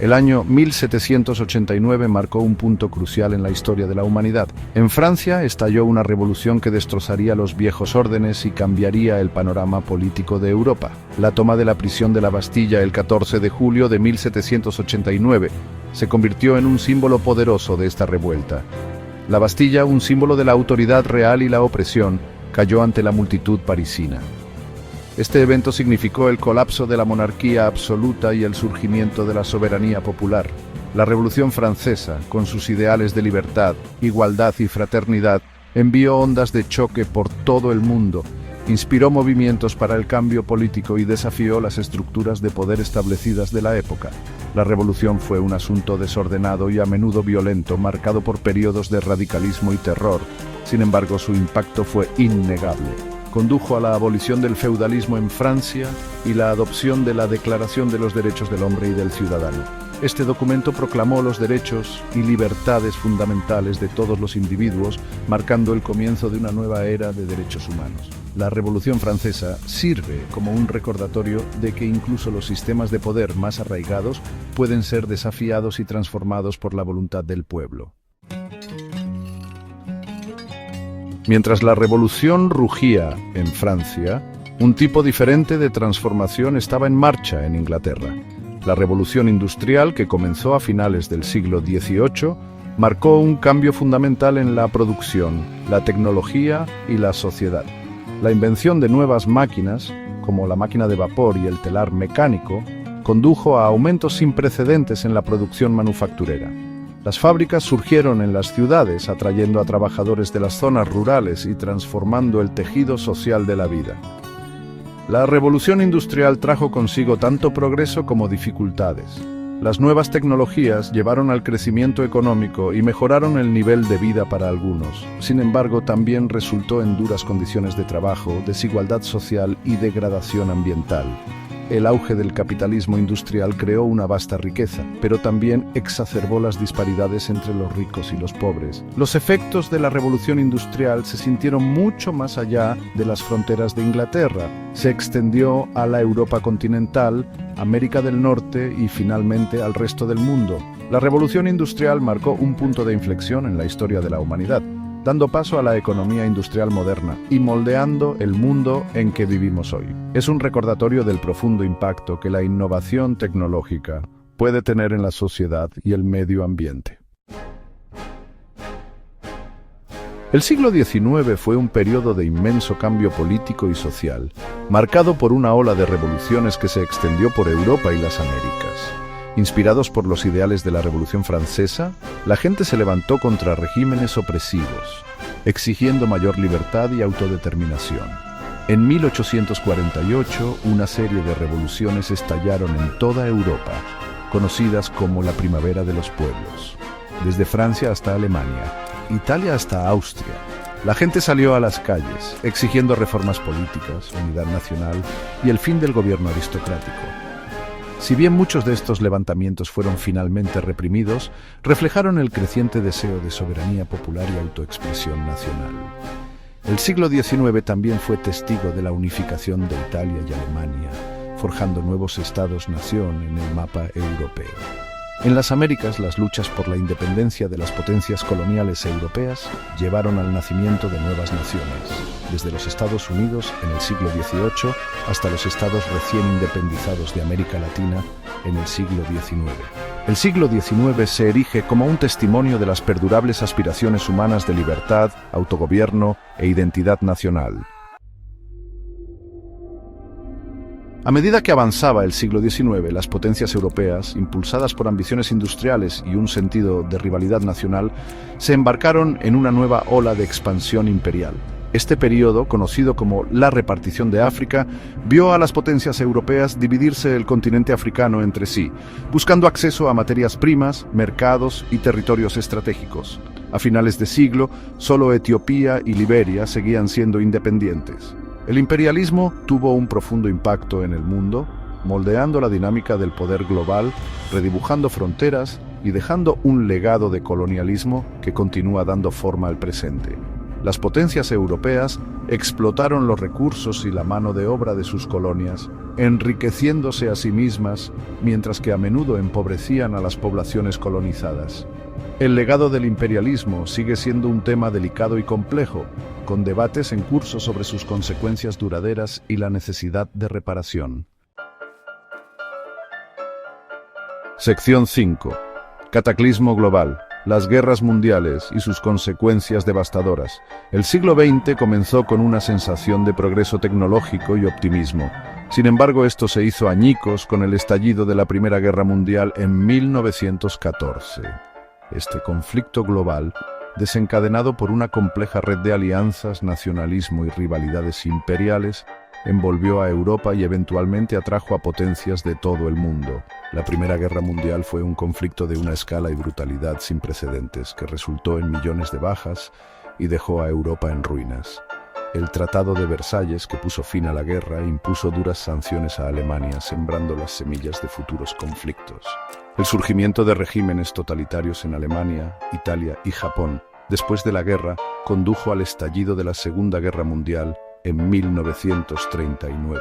El año 1789 marcó un punto crucial en la historia de la humanidad. En Francia estalló una revolución que destrozaría los viejos órdenes y cambiaría el panorama político de Europa. La toma de la prisión de la Bastilla el 14 de julio de 1789 se convirtió en un símbolo poderoso de esta revuelta. La Bastilla, un símbolo de la autoridad real y la opresión, cayó ante la multitud parisina. Este evento significó el colapso de la monarquía absoluta y el surgimiento de la soberanía popular. La Revolución Francesa, con sus ideales de libertad, igualdad y fraternidad, envió ondas de choque por todo el mundo, inspiró movimientos para el cambio político y desafió las estructuras de poder establecidas de la época. La revolución fue un asunto desordenado y a menudo violento, marcado por periodos de radicalismo y terror. Sin embargo, su impacto fue innegable. Condujo a la abolición del feudalismo en Francia y la adopción de la Declaración de los Derechos del Hombre y del Ciudadano. Este documento proclamó los derechos y libertades fundamentales de todos los individuos, marcando el comienzo de una nueva era de derechos humanos. La Revolución Francesa sirve como un recordatorio de que incluso los sistemas de poder más arraigados pueden ser desafiados y transformados por la voluntad del pueblo. Mientras la revolución rugía en Francia, un tipo diferente de transformación estaba en marcha en Inglaterra. La revolución industrial, que comenzó a finales del siglo XVIII, marcó un cambio fundamental en la producción, la tecnología y la sociedad. La invención de nuevas máquinas, como la máquina de vapor y el telar mecánico, condujo a aumentos sin precedentes en la producción manufacturera. Las fábricas surgieron en las ciudades, atrayendo a trabajadores de las zonas rurales y transformando el tejido social de la vida. La revolución industrial trajo consigo tanto progreso como dificultades. Las nuevas tecnologías llevaron al crecimiento económico y mejoraron el nivel de vida para algunos. Sin embargo, también resultó en duras condiciones de trabajo, desigualdad social y degradación ambiental. El auge del capitalismo industrial creó una vasta riqueza, pero también exacerbó las disparidades entre los ricos y los pobres. Los efectos de la revolución industrial se sintieron mucho más allá de las fronteras de Inglaterra. Se extendió a la Europa continental, América del Norte y finalmente al resto del mundo. La revolución industrial marcó un punto de inflexión en la historia de la humanidad, dando paso a la economía industrial moderna y moldeando el mundo en que vivimos hoy. Es un recordatorio del profundo impacto que la innovación tecnológica puede tener en la sociedad y el medio ambiente. El siglo XIX fue un periodo de inmenso cambio político y social, marcado por una ola de revoluciones que se extendió por Europa y las Américas. Inspirados por los ideales de la Revolución Francesa, la gente se levantó contra regímenes opresivos, exigiendo mayor libertad y autodeterminación. En 1848, una serie de revoluciones estallaron en toda Europa, conocidas como la Primavera de los Pueblos. Desde Francia hasta Alemania, Italia hasta Austria, la gente salió a las calles, exigiendo reformas políticas, unidad nacional y el fin del gobierno aristocrático. Si bien muchos de estos levantamientos fueron finalmente reprimidos, reflejaron el creciente deseo de soberanía popular y autoexpresión nacional. El siglo XIX también fue testigo de la unificación de Italia y Alemania, forjando nuevos estados-nación en el mapa europeo. En las Américas, las luchas por la independencia de las potencias coloniales europeas llevaron al nacimiento de nuevas naciones, desde los Estados Unidos en el siglo XVIII hasta los estados recién independizados de América Latina en el siglo XIX. El siglo XIX se erige como un testimonio de las perdurables aspiraciones humanas de libertad, autogobierno e identidad nacional. A medida que avanzaba el siglo XIX, las potencias europeas, impulsadas por ambiciones industriales y un sentido de rivalidad nacional, se embarcaron en una nueva ola de expansión imperial. Este periodo, conocido como la repartición de África, vio a las potencias europeas dividirse el continente africano entre sí, buscando acceso a materias primas, mercados y territorios estratégicos. A finales de siglo, solo Etiopía y Liberia seguían siendo independientes. El imperialismo tuvo un profundo impacto en el mundo, moldeando la dinámica del poder global, redibujando fronteras y dejando un legado de colonialismo que continúa dando forma al presente. Las potencias europeas explotaron los recursos y la mano de obra de sus colonias, enriqueciéndose a sí mismas, mientras que a menudo empobrecían a las poblaciones colonizadas. El legado del imperialismo sigue siendo un tema delicado y complejo, con debates en curso sobre sus consecuencias duraderas y la necesidad de reparación. Sección 5. Cataclismo global. Las guerras mundiales y sus consecuencias devastadoras. El siglo XX comenzó con una sensación de progreso tecnológico y optimismo. Sin embargo, esto se hizo añicos con el estallido de la Primera Guerra Mundial en 1914. Este conflicto global, desencadenado por una compleja red de alianzas, nacionalismo y rivalidades imperiales, envolvió a Europa y eventualmente atrajo a potencias de todo el mundo. La Primera Guerra Mundial fue un conflicto de una escala y brutalidad sin precedentes que resultó en millones de bajas y dejó a Europa en ruinas. El Tratado de Versalles, que puso fin a la guerra, impuso duras sanciones a Alemania, sembrando las semillas de futuros conflictos. El surgimiento de regímenes totalitarios en Alemania, Italia y Japón, después de la guerra, condujo al estallido de la Segunda Guerra Mundial en 1939.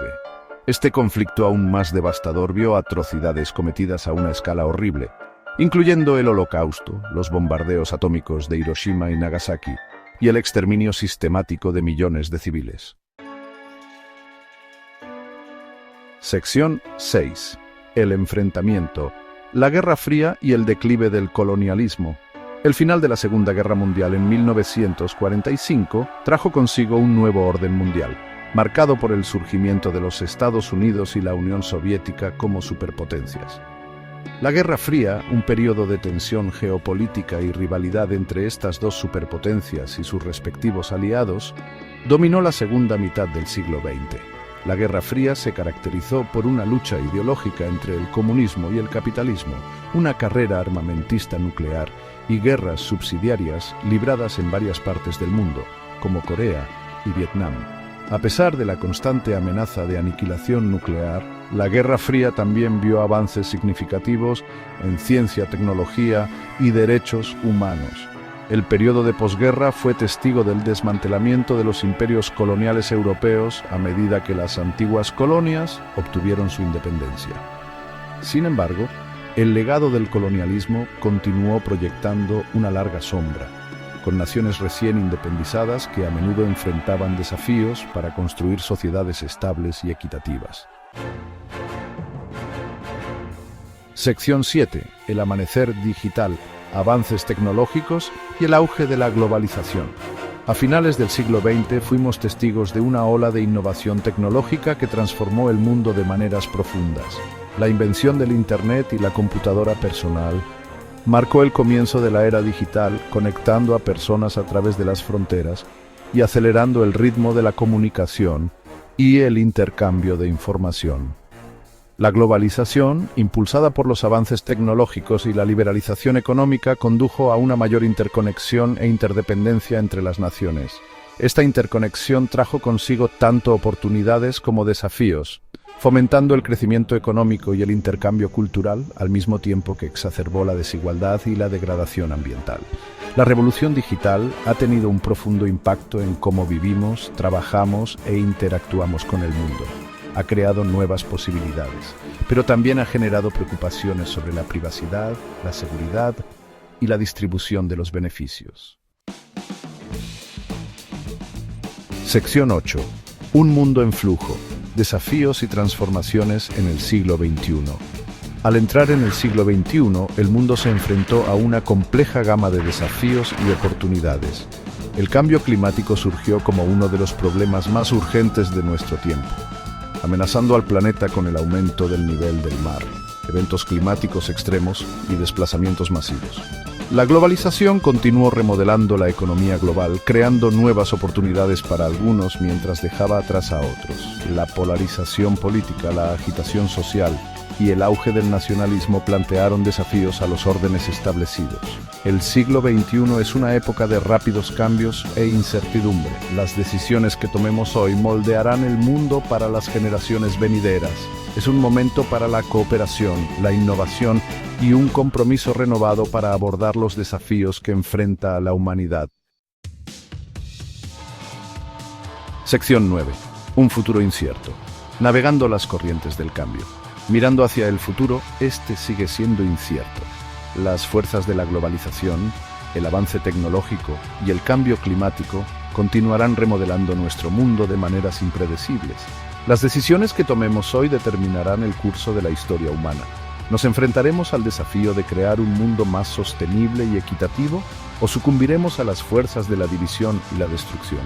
Este conflicto aún más devastador vio atrocidades cometidas a una escala horrible, incluyendo el Holocausto, los bombardeos atómicos de Hiroshima y Nagasaki, y el exterminio sistemático de millones de civiles. Sección 6. El enfrentamiento, la Guerra Fría y el declive del colonialismo. El final de la Segunda Guerra Mundial en 1945 trajo consigo un nuevo orden mundial, marcado por el surgimiento de los Estados Unidos y la Unión Soviética como superpotencias. La Guerra Fría, un periodo de tensión geopolítica y rivalidad entre estas dos superpotencias y sus respectivos aliados, dominó la segunda mitad del siglo XX. La Guerra Fría se caracterizó por una lucha ideológica entre el comunismo y el capitalismo, una carrera armamentista nuclear y guerras subsidiarias libradas en varias partes del mundo, como Corea y Vietnam. A pesar de la constante amenaza de aniquilación nuclear, la Guerra Fría también vio avances significativos en ciencia, tecnología y derechos humanos. El periodo de posguerra fue testigo del desmantelamiento de los imperios coloniales europeos a medida que las antiguas colonias obtuvieron su independencia. Sin embargo, el legado del colonialismo continuó proyectando una larga sombra, con naciones recién independizadas que a menudo enfrentaban desafíos para construir sociedades estables y equitativas. Sección 7. El amanecer digital, avances tecnológicos y el auge de la globalización. A finales del siglo XX fuimos testigos de una ola de innovación tecnológica que transformó el mundo de maneras profundas. La invención del Internet y la computadora personal marcó el comienzo de la era digital, conectando a personas a través de las fronteras y acelerando el ritmo de la comunicación y el intercambio de información. La globalización, impulsada por los avances tecnológicos y la liberalización económica, condujo a una mayor interconexión e interdependencia entre las naciones. Esta interconexión trajo consigo tanto oportunidades como desafíos, fomentando el crecimiento económico y el intercambio cultural, al mismo tiempo que exacerbó la desigualdad y la degradación ambiental. La revolución digital ha tenido un profundo impacto en cómo vivimos, trabajamos e interactuamos con el mundo. Ha creado nuevas posibilidades, pero también ha generado preocupaciones sobre la privacidad, la seguridad y la distribución de los beneficios. Sección 8. Un mundo en flujo. Desafíos y transformaciones en el siglo XXI. Al entrar en el siglo XXI, el mundo se enfrentó a una compleja gama de desafíos y oportunidades. El cambio climático surgió como uno de los problemas más urgentes de nuestro tiempo, amenazando al planeta con el aumento del nivel del mar, eventos climáticos extremos y desplazamientos masivos. La globalización continuó remodelando la economía global, creando nuevas oportunidades para algunos mientras dejaba atrás a otros. La polarización política, la agitación social y el auge del nacionalismo plantearon desafíos a los órdenes establecidos. El siglo XXI es una época de rápidos cambios e incertidumbre. Las decisiones que tomemos hoy moldearán el mundo para las generaciones venideras. Es un momento para la cooperación, la innovación y un compromiso renovado para abordar los desafíos que enfrenta la humanidad. Sección 9. Un futuro incierto. Navegando las corrientes del cambio. Mirando hacia el futuro, este sigue siendo incierto. Las fuerzas de la globalización, el avance tecnológico y el cambio climático continuarán remodelando nuestro mundo de maneras impredecibles. Las decisiones que tomemos hoy determinarán el curso de la historia humana. ¿Nos enfrentaremos al desafío de crear un mundo más sostenible y equitativo o sucumbiremos a las fuerzas de la división y la destrucción?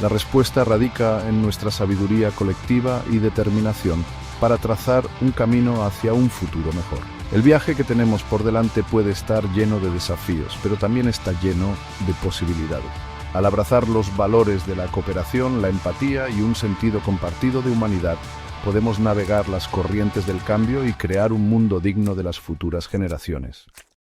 La respuesta radica en nuestra sabiduría colectiva y determinación para trazar un camino hacia un futuro mejor. El viaje que tenemos por delante puede estar lleno de desafíos, pero también está lleno de posibilidades. Al abrazar los valores de la cooperación, la empatía y un sentido compartido de humanidad, podemos navegar las corrientes del cambio y crear un mundo digno de las futuras generaciones.